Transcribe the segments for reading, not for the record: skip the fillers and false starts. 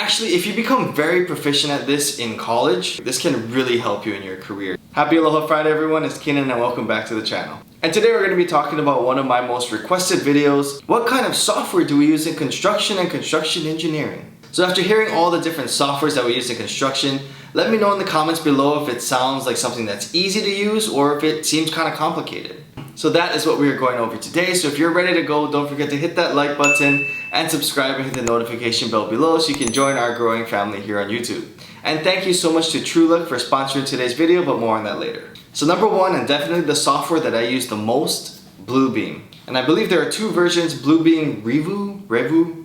actually, if you become very proficient at this in college, this can really help you in your career. Happy Aloha Friday everyone, it's Keenan and welcome back to the channel. And today we're going to be talking about one of my most requested videos. What kind of software do we use in construction and construction engineering? So after hearing all the different softwares that we use in construction, let me know in the comments below if it sounds like something that's easy to use or if it seems kind of complicated. So that is what we are going over today. So if you're ready to go, don't forget to hit that like button and subscribe and hit the notification bell below so you can join our growing family here on YouTube. And thank you so much to Truelook for sponsoring today's video, but more on that later. So number one, and definitely the software that I use the most, Bluebeam. And I believe there are two versions, Bluebeam Revu,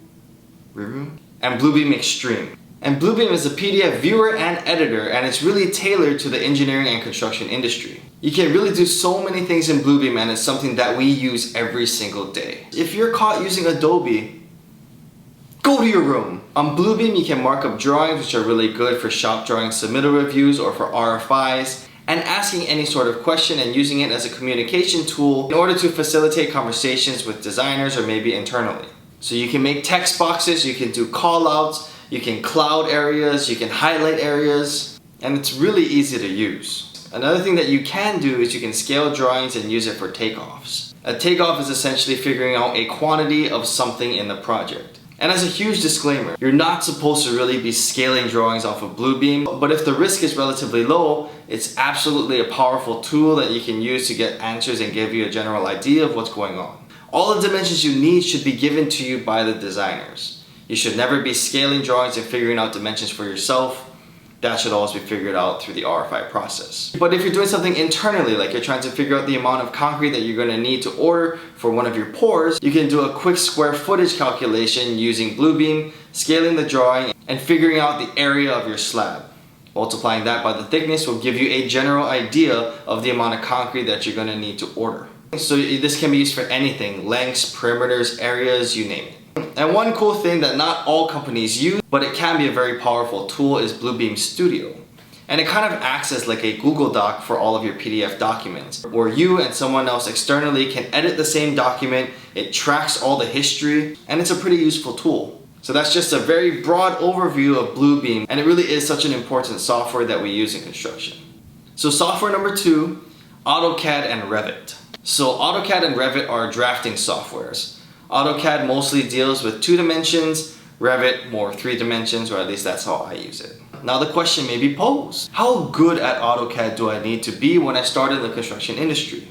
and Bluebeam Extreme. And Bluebeam is a PDF viewer and editor, and it's really tailored to the engineering and construction industry. You can really do so many things in Bluebeam, and it's something that we use every single day. If you're caught using Adobe, go to your room. On Bluebeam, you can mark up drawings, which are really good for shop drawing submittal reviews or for RFIs, and asking any sort of question and using it as a communication tool in order to facilitate conversations with designers or maybe internally. So you can make text boxes, you can do call outs, you can cloud areas, you can highlight areas, and it's really easy to use. Another thing that you can do is you can scale drawings and use it for takeoffs. A takeoff is essentially figuring out a quantity of something in the project. And as a huge disclaimer, you're not supposed to really be scaling drawings off of Bluebeam, but if the risk is relatively low, it's absolutely a powerful tool that you can use to get answers and give you a general idea of what's going on. All the dimensions you need should be given to you by the designers. You should never be scaling drawings and figuring out dimensions for yourself. That should always be figured out through the RFI process. But if you're doing something internally, like you're trying to figure out the amount of concrete that you're going to need to order for one of your pours, you can do a quick square footage calculation using Bluebeam, scaling the drawing, and figuring out the area of your slab. Multiplying that by the thickness will give you a general idea of the amount of concrete that you're going to need to order. So this can be used for anything, lengths, perimeters, areas, you name it. And one cool thing that not all companies use, but it can be a very powerful tool, is Bluebeam Studio. And it kind of acts as like a Google Doc for all of your PDF documents, where you and someone else externally can edit the same document, it tracks all the history, and it's a pretty useful tool. So that's just a very broad overview of Bluebeam, and it really is such an important software that we use in construction. So software number two, AutoCAD and Revit. So AutoCAD and Revit are drafting softwares. AutoCAD mostly deals with 2 dimensions, Revit more 3 dimensions, or at least that's how I use it. Now the question may be posed, how good at AutoCAD do I need to be when I start in the construction industry?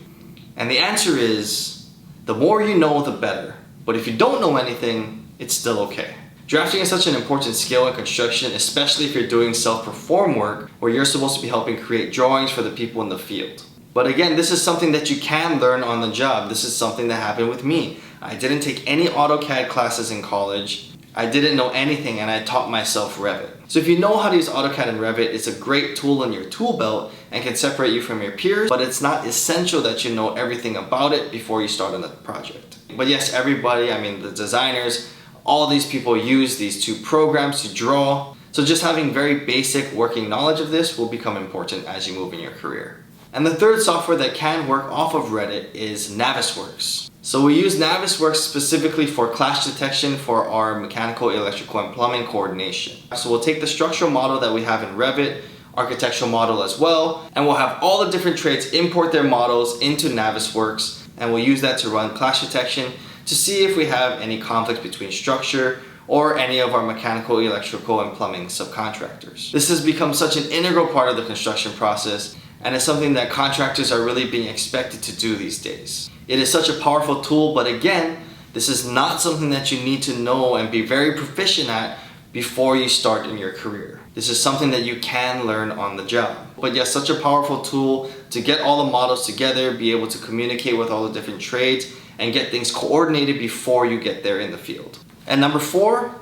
And the answer is, the more you know, the better. But if you don't know anything, it's still okay. Drafting is such an important skill in construction, especially if you're doing self-perform work, where you're supposed to be helping create drawings for the people in the field. But again, this is something that you can learn on the job. This is something that happened with me. I didn't take any AutoCAD classes in college. I didn't know anything and I taught myself Revit. So if you know how to use AutoCAD and Revit, it's a great tool in your tool belt and can separate you from your peers, but it's not essential that you know everything about it before you start on the project. But yes, everybody, I mean the designers, all these people use these 2 programs to draw. So just having very basic working knowledge of this will become important as you move in your career. And the third software that can work off of Revit is Navisworks. So we use Navisworks specifically for clash detection for our mechanical, electrical, and plumbing coordination. So we'll take the structural model that we have in Revit, architectural model as well, and we'll have all the different trades import their models into Navisworks, and we'll use that to run clash detection to see if we have any conflict between structure or any of our mechanical, electrical, and plumbing subcontractors. This has become such an integral part of the construction process, and it's something that contractors are really being expected to do these days. It is such a powerful tool, but again, this is not something that you need to know and be very proficient at before you start in your career. This is something that you can learn on the job. But yes, such a powerful tool to get all the models together, be able to communicate with all the different trades, and get things coordinated before you get there in the field. And number 4,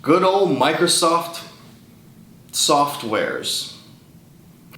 good old Microsoft softwares.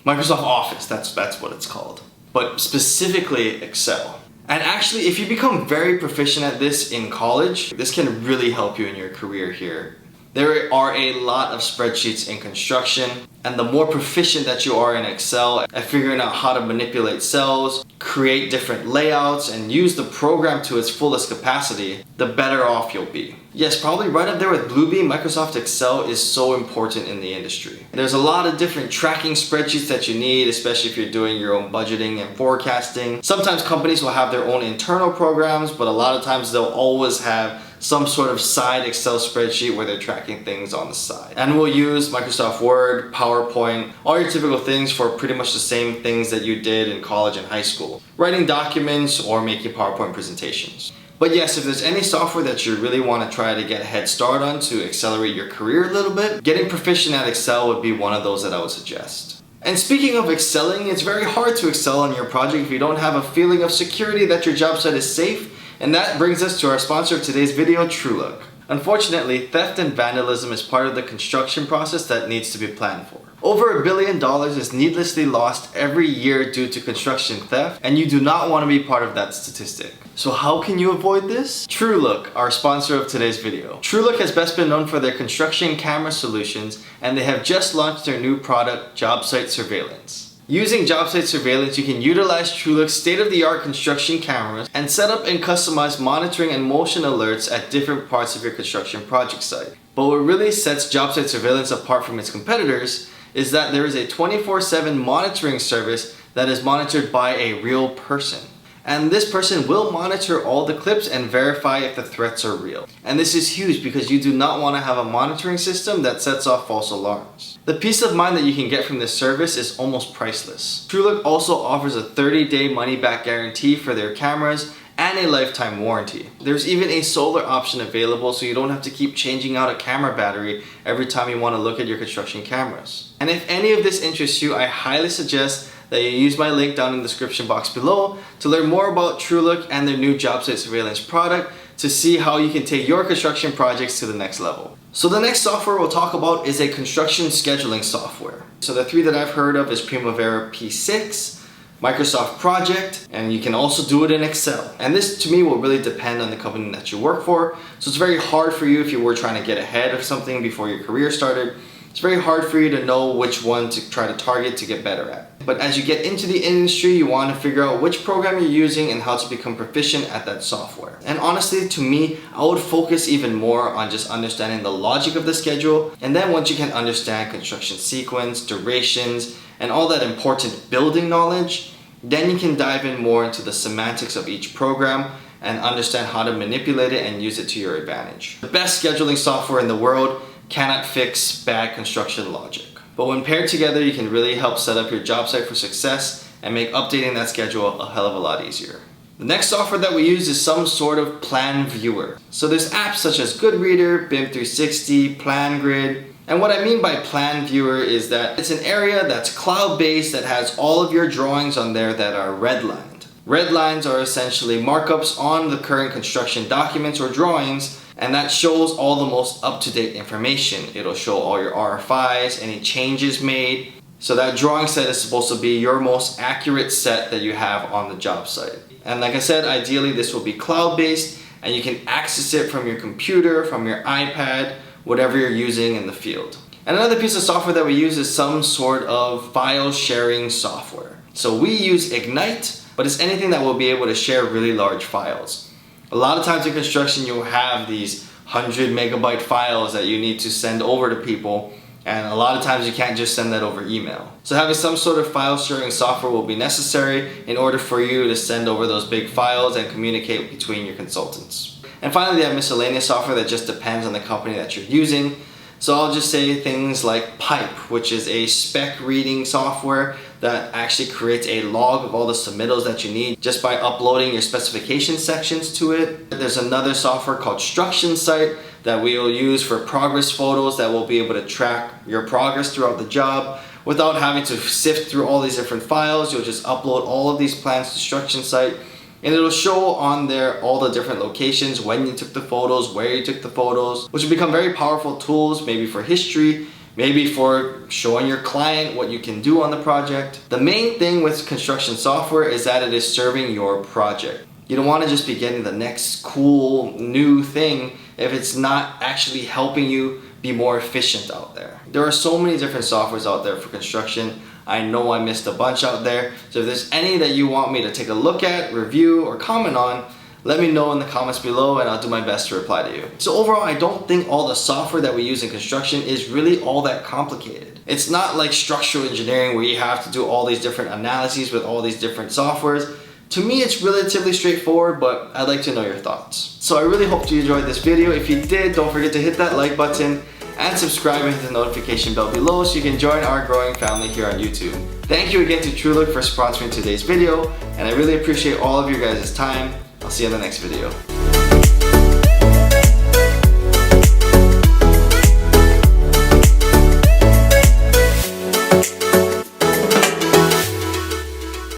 Microsoft Office, that's what it's called. But specifically Excel. And actually, if you become very proficient at this in college, this can really help you in your career here. There are a lot of spreadsheets in construction, and the more proficient that you are in Excel at figuring out how to manipulate cells, create different layouts, and use the program to its fullest capacity, the better off you'll be. Yes, probably right up there with Bluebeam, Microsoft Excel is so important in the industry. There's a lot of different tracking spreadsheets that you need, especially if you're doing your own budgeting and forecasting. Sometimes companies will have their own internal programs, but a lot of times they'll always have some sort of side Excel spreadsheet where they're tracking things on the side. And we'll use Microsoft Word, PowerPoint, all your typical things for pretty much the same things that you did in college and high school. Writing documents or making PowerPoint presentations. But yes, if there's any software that you really want to try to get a head start on to accelerate your career a little bit, getting proficient at Excel would be one of those that I would suggest. And speaking of excelling, it's very hard to excel on your project if you don't have a feeling of security that your job site is safe. And that brings us to our sponsor of today's video, Truelook. Unfortunately, theft and vandalism is part of the construction process that needs to be planned for. Over $1 billion is needlessly lost every year due to construction theft, and you do not want to be part of that statistic. So how can you avoid this? Truelook, our sponsor of today's video. Truelook has best been known for their construction camera solutions, and they have just launched their new product, Job Site Surveillance. Using job site surveillance, you can utilize Truelook's state-of-the-art construction cameras and set up and customize monitoring and motion alerts at different parts of your construction project site. But what really sets job site surveillance apart from its competitors is that there is a 24/7 monitoring service that is monitored by a real person. And this person will monitor all the clips and verify if the threats are real. And this is huge because you do not want to have a monitoring system that sets off false alarms. The peace of mind that you can get from this service is almost priceless. Truelook also offers a 30-day money-back guarantee for their cameras and a lifetime warranty. There's even a solar option available, so you don't have to keep changing out a camera battery every time you want to look at your construction cameras. And if any of this interests you, I highly suggest that you use my link down in the description box below to learn more about Truelook and their new job site surveillance product to see how you can take your construction projects to the next level. So the next software we'll talk about is a construction scheduling software. So the three that I've heard of is Primavera P6, Microsoft Project, and you can also do it in Excel. And this to me will really depend on the company that you work for. So it's very hard for you if you were trying to get ahead of something before your career started. It's very hard for you to know which one to try to target to get better at. But as you get into the industry, you want to figure out which program you're using and how to become proficient at that software. And honestly, to me, I would focus even more on just understanding the logic of the schedule. And then once you can understand construction sequence, durations, and all that important building knowledge, then you can dive in more into the semantics of each program and understand how to manipulate it and use it to your advantage. The best scheduling software in the world cannot fix bad construction logic. But when paired together, you can really help set up your job site for success and make updating that schedule a hell of a lot easier. The next software that we use is some sort of plan viewer. So there's apps such as GoodReader, BIM 360, PlanGrid. And what I mean by plan viewer is that it's an area that's cloud-based that has all of your drawings on there that are redlined. Red lines are essentially markups on the current construction documents or drawings, and that shows all the most up-to-date information. It'll show all your RFIs, any changes made. So that drawing set is supposed to be your most accurate set that you have on the job site. And like I said, ideally this will be cloud-based and you can access it from your computer, from your iPad, whatever you're using in the field. And another piece of software that we use is some sort of file sharing software. So we use Ignite, but it's anything that will be able to share really large files. A lot of times in construction you'll have these 100 megabyte files that you need to send over to people, and a lot of times you can't just send that over email. So having some sort of file sharing software will be necessary in order for you to send over those big files and communicate between your consultants. And finally, they have miscellaneous software that just depends on the company that you're using. So I'll just say things like Pipe, which is a spec reading software that actually creates a log of all the submittals that you need just by uploading your specification sections to it. There's another software called Struction-Site that we will use for progress photos that will be able to track your progress throughout the job without having to sift through all these different files. You'll just upload all of these plans to Struction-Site, and it'll show on there all the different locations, when you took the photos, where you took the photos, which will become very powerful tools, maybe for history, maybe for showing your client what you can do on the project. The main thing with construction software is that it is serving your project. You don't want to just be getting the next cool new thing if it's not actually helping you be more efficient out there. There are so many different softwares out there for construction. I know I missed a bunch out there. So if there's any that you want me to take a look at, review, or comment on, let me know in the comments below and I'll do my best to reply to you. So overall, I don't think all the software that we use in construction is really all that complicated. It's not like structural engineering where you have to do all these different analyses with all these different softwares. To me, it's relatively straightforward, but I'd like to know your thoughts. So I really hope you enjoyed this video. If you did, don't forget to hit that like button and subscribe and hit the notification bell below so you can join our growing family here on YouTube. Thank you again to Truelook for sponsoring today's video, and I really appreciate all of your guys' time. I'll see you in the next video.